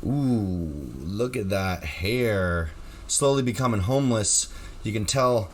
Ooh, look at that hair. Slowly becoming homeless. You can tell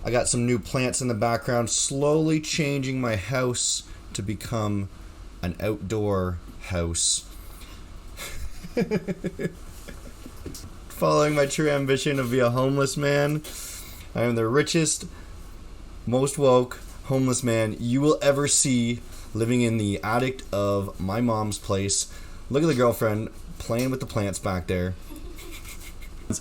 I got some new plants in the background, slowly changing my house to become an outdoor house. Following my true ambition to be a homeless man, I am the richest, most woke homeless man you will ever see, living in the attic of my mom's place. Look at the girlfriend playing with the plants back there.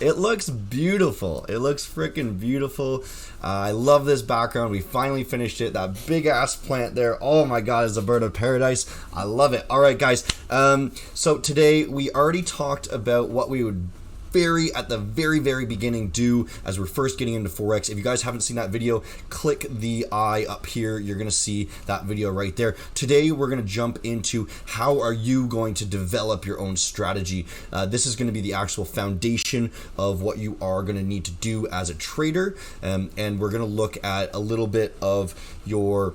It looks beautiful. It looks freaking beautiful. I love this background. We finally finished it. That big ass plant there. Oh my god, it's a bird of paradise. I love it. All right, guys. So today we already talked about what we would at the very beginning do as we're first getting into Forex. If you guys haven't seen that video, click the eye up here. You're going to see that video right there. Today we're going to jump into how are you going to develop your own strategy. This is going to be the actual foundation of what you are going to need to do as a trader, and we're going to look at a little bit of your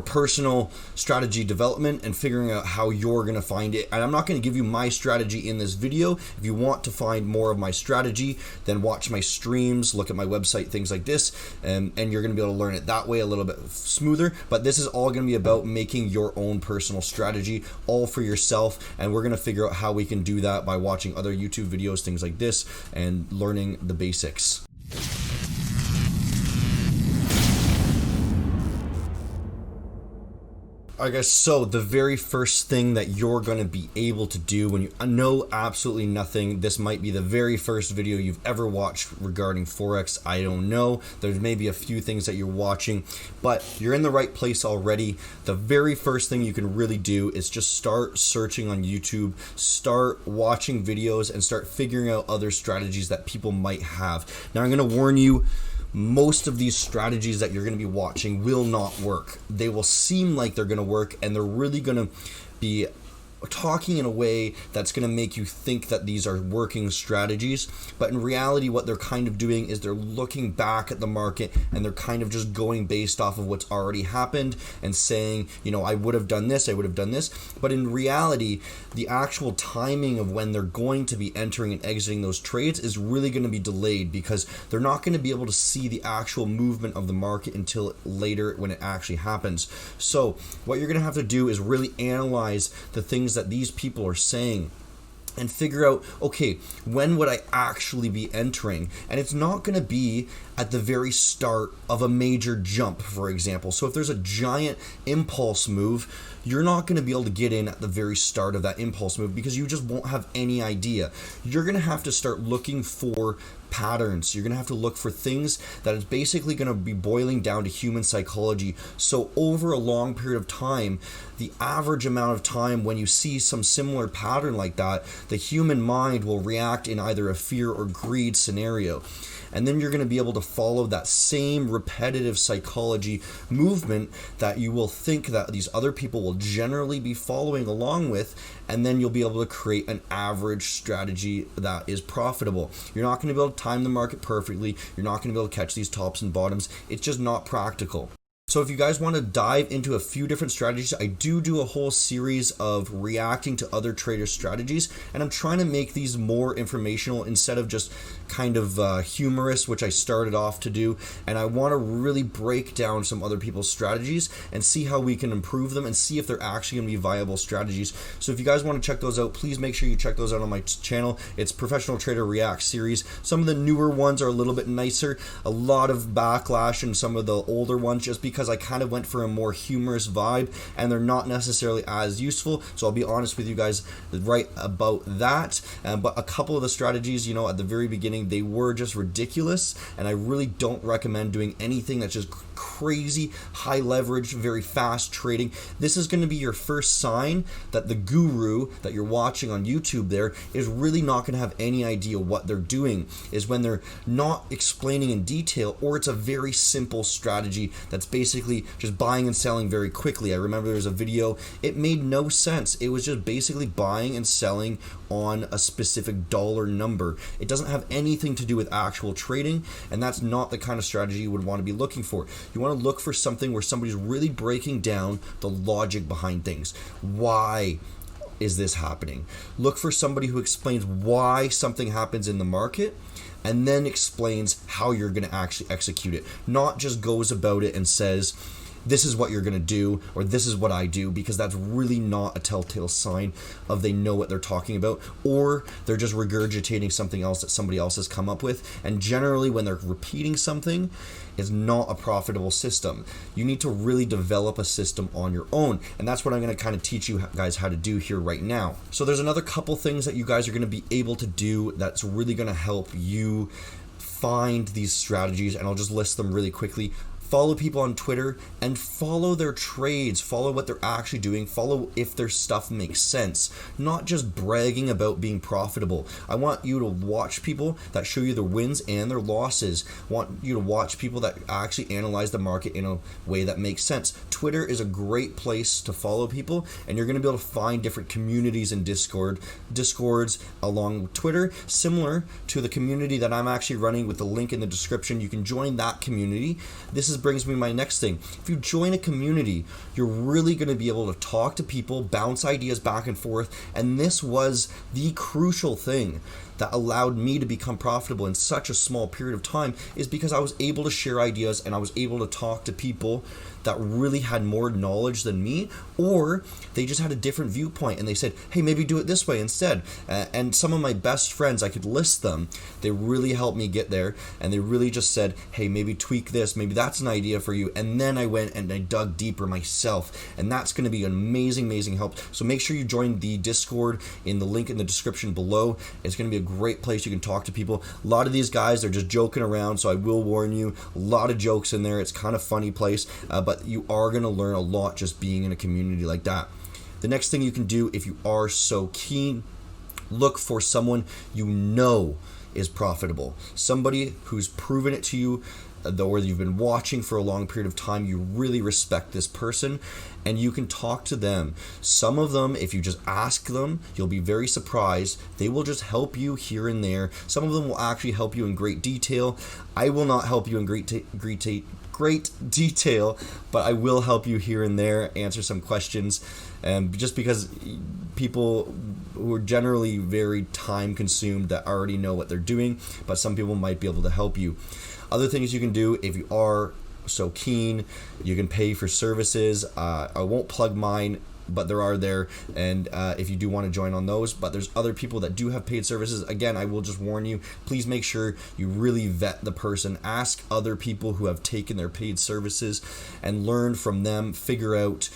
personal strategy development and figuring out how you're going to find it. And I'm not going to give you my strategy in this video. If you want to find more of my strategy, then watch my streams, look at my website, things like this, and you're going to be able to learn it that way a little bit smoother. But this is all going to be about making your own personal strategy, all for yourself, and we're going to figure out how we can do that by watching other YouTube videos, things like this, and learning the basics. Alright guys, so the very first thing that you're going to be able to do when you know absolutely nothing, this might be the very first video you've ever watched regarding Forex, I don't know, there's maybe a few things that you're watching, but you're in the right place already. The very first thing you can really do is just start searching on YouTube, start watching videos, and start figuring out other strategies that people might have. Now I'm going to warn you, most of these strategies that you're going to be watching will not work. They will seem like they're going to work, and they're really going to be talking in a way that's going to make you think that these are working strategies, but in reality what they're kind of doing is they're looking back at the market and they're kind of just going based off of what's already happened and saying, you know, I would have done this, I would have done this, but in reality the actual timing of when they're going to be entering and exiting those trades is really going to be delayed, because they're not going to be able to see the actual movement of the market until later when it actually happens. So what you're going to have to do is really analyze the things that these people are saying and figure out, okay, when would I actually be entering? And it's not going to be at the very start of a major jump, for example. So if there's a giant impulse move, you're not going to be able to get in at the very start of that impulse move because you just won't have any idea. You're going to have to start looking for patterns. You're going to have to look for things that is basically going to be boiling down to human psychology. So over a long period of time, the average amount of time when you see some similar pattern like that, the human mind will react in either a fear or greed scenario. And then you're going to be able to follow that same repetitive psychology movement that you will think that these other people will generally be following along with, and then you'll be able to create an average strategy that is profitable. You're not going to be able to time the market perfectly. You're not going to be able to catch these tops and bottoms. It's just not practical. So if you guys want to dive into a few different strategies, I do a whole series of reacting to other traders' strategies, and I'm trying to make these more informational instead of just kind of humorous, which I started off to do. And I want to really break down some other people's strategies and see how we can improve them and see if they're actually going to be viable strategies. So if you guys want to check those out, please make sure you check those out on my channel. It's Professional Trader React series. Some of the newer ones are a little bit nicer, a lot of backlash in some of the older ones just because I kind of went for a more humorous vibe, and they're not necessarily as useful. So I'll be honest with you guys right about that. But a couple of the strategies, you know, at the very beginning, they were just ridiculous, and I really don't recommend doing anything that's just crazy high leverage, very fast trading. This is going to be your first sign that the guru that you're watching on YouTube there is really not going to have any idea what they're doing, is when they're not explaining in detail, or it's a very simple strategy that's basically just buying and selling very quickly. I remember there was a video, it made no sense. It was just basically buying and selling on a specific dollar number. It doesn't have anything to do with actual trading, and that's not the kind of strategy you would want to be looking for. You want to look for something where somebody's really breaking down the logic behind things. Why is this happening? Look for somebody who explains why something happens in the market and then explains how you're going to actually execute it. Not just goes about it and says, this is what you're going to do, or this is what I do, because that's really not a telltale sign of they know what they're talking about, or they're just regurgitating something else that somebody else has come up with. And generally when they're repeating something, it's not a profitable system. You need to really develop a system on your own, and that's what I'm going to kind of teach you guys how to do here right now. So there's another couple things that you guys are going to be able to do that's really going to help you find these strategies, and I'll just list them really quickly. Follow people on Twitter and follow their trades, follow what they're actually doing, follow if their stuff makes sense, not just bragging about being profitable. I want you to watch people that show you their wins and their losses. I want you to watch people that actually analyze the market in a way that makes sense. Twitter is a great place to follow people, and you're going to be able to find different communities in Discords along Twitter, similar to the community that I'm actually running with the link in the description. You can join that community. This brings me to my next thing. If you join a community, you're really going to be able to talk to people, bounce ideas back and forth, and this was the crucial thing that allowed me to become profitable in such a small period of time, is because I was able to share ideas and I was able to talk to people that really had more knowledge than me, or they just had a different viewpoint and they said, hey, maybe do it this way instead. And some of my best friends, I could list them, they really helped me get there, and they really just said, hey, maybe tweak this, maybe that's an idea for you. And then I went and I dug deeper myself, and that's going to be an amazing help. So make sure you join the Discord in the link in the description below. It's going to be a great place. You can talk to people. A lot of these guys, they're just joking around, so I will warn you, a lot of jokes in there. It's kind of funny place, but you are going to learn a lot just being in a community like that. The next thing you can do, if you are so keen, look for someone you know is profitable, somebody who's proven it to you, or you've been watching for a long period of time. You really respect this person, and you can talk to them. Some of them, if you just ask them, you'll be very surprised. They will just help you here and there. Some of them will actually help you in great detail. I will not help you in great detail, but I will help you here and there, answer some questions, just because people who are generally very time consumed that already know what they're doing, but some people might be able to help you. Other things you can do, if you are so keen, you can pay for services. I won't plug mine, but there are there, and if you do want to join on those, but there's other people that do have paid services. Again, I will just warn you, please make sure you really vet the person. Ask other people who have taken their paid services and learn from them, figure out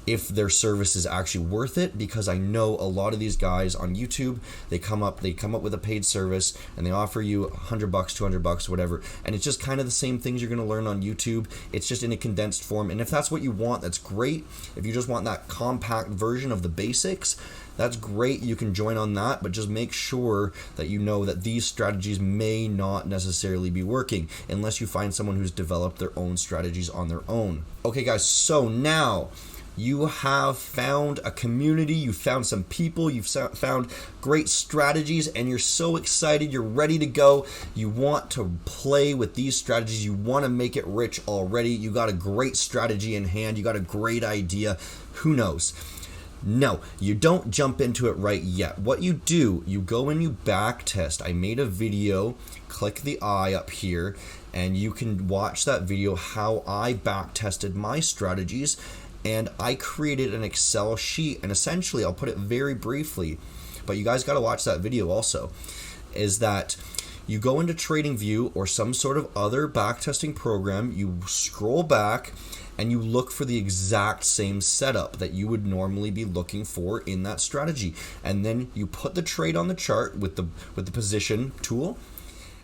if their service is actually worth it, because I know a lot of these guys on YouTube, they come up with a paid service and they offer you $100, $200, whatever, and it's just kind of the same things you're going to learn on YouTube. It's just in a condensed form, and if that's what you want, that's great. If you just want that compact version of the basics, that's great. You can join on that, but just make sure that you know that these strategies may not necessarily be working unless you find someone who's developed their own strategies on their own. Okay guys, so now you have found a community, you found some people, you've found great strategies, and you're so excited, you're ready to go. You want to play with these strategies, you want to make it rich already. You got a great strategy in hand, you got a great idea. Who knows? No, you don't jump into it right yet. What you do, you go and you back test. I made a video, click the I up here, and you can watch that video how I back tested my strategies. And I created an Excel sheet, and essentially, I'll put it very briefly, but you guys got to watch that video also, is that you go into TradingView or some sort of other backtesting program, you scroll back, and you look for the exact same setup that you would normally be looking for in that strategy. And then you put the trade on the chart with the position tool,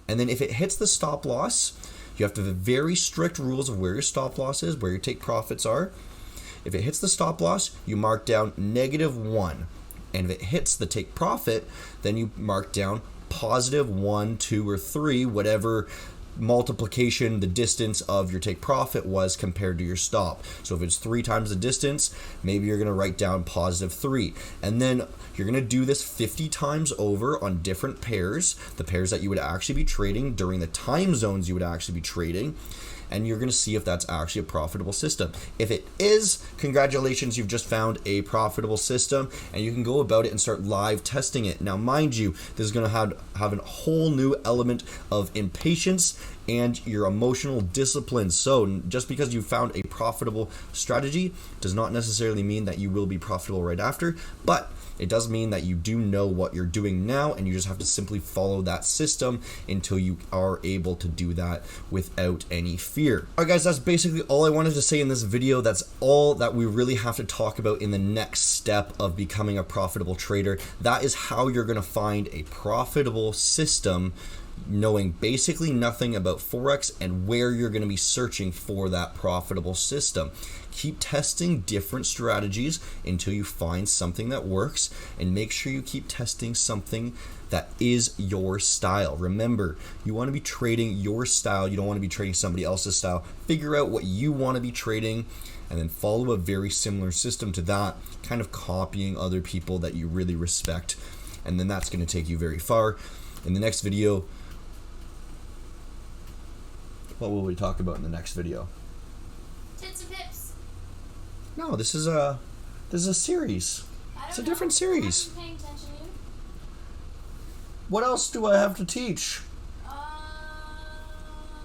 and then if it hits the stop loss, you have to have very strict rules of where your stop loss is, where your take profits are. If it hits the stop loss, you mark down -1. And if it hits the take profit, then you mark down +1, 2, or 3, whatever multiplication the distance of your take profit was compared to your stop. So if it's 3 times the distance, maybe you're going to write down +3. And then you're going to do this 50 times over on different pairs, the pairs that you would actually be trading during the time zones you would actually be trading. and you're going to see if that's actually a profitable system. If it is, congratulations, you've just found a profitable system, and you can go about it and start live testing it. Now, mind you, this is going to have a whole new element of impatience and your emotional discipline. So just because you found a profitable strategy does not necessarily mean that you will be profitable right after, but it does mean that you do know what you're doing now, and you just have to simply follow that system until you are able to do that without any fear. All right, guys, that's basically all I wanted to say in this video. That's all that we really have to talk about in the next step of becoming a profitable trader. That is how you're going to find a profitable system, knowing basically nothing about Forex and where you're going to be searching for that profitable system. Keep testing different strategies until you find something that works, and make sure you keep testing something that is your style. Remember, you want to be trading your style. You don't want to be trading somebody else's style. Figure out what you want to be trading and then follow a very similar system to that, kind of copying other people that you really respect, and then that's going to take you very far. In the next video, what will we talk about in the next video? Tits and pips. No, this is a series. It's a different series. I'm paying attention to you. What else do I have to teach?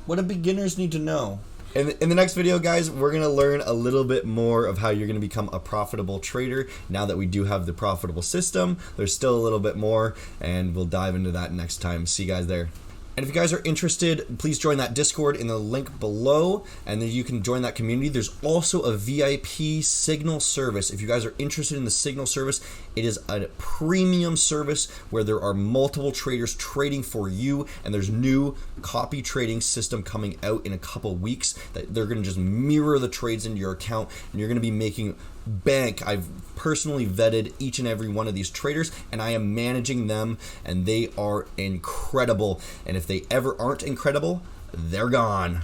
What do beginners need to know? In the next video, guys, we're going to learn a little bit more of how you're going to become a profitable trader. Now that we do have the profitable system, there's still a little bit more, and we'll dive into that next time. See you guys there. And if you guys are interested, please join that Discord in the link below, and then you can join that community. There's also a VIP Signal service. If you guys are interested in the Signal service, it is a premium service where there are multiple traders trading for you, and there's new copy trading system coming out in a couple weeks that they're going to just mirror the trades into your account, and you're going to be making bank. I've personally vetted each and every one of these traders, and I am managing them, and they are incredible. And if they ever aren't incredible, they're gone.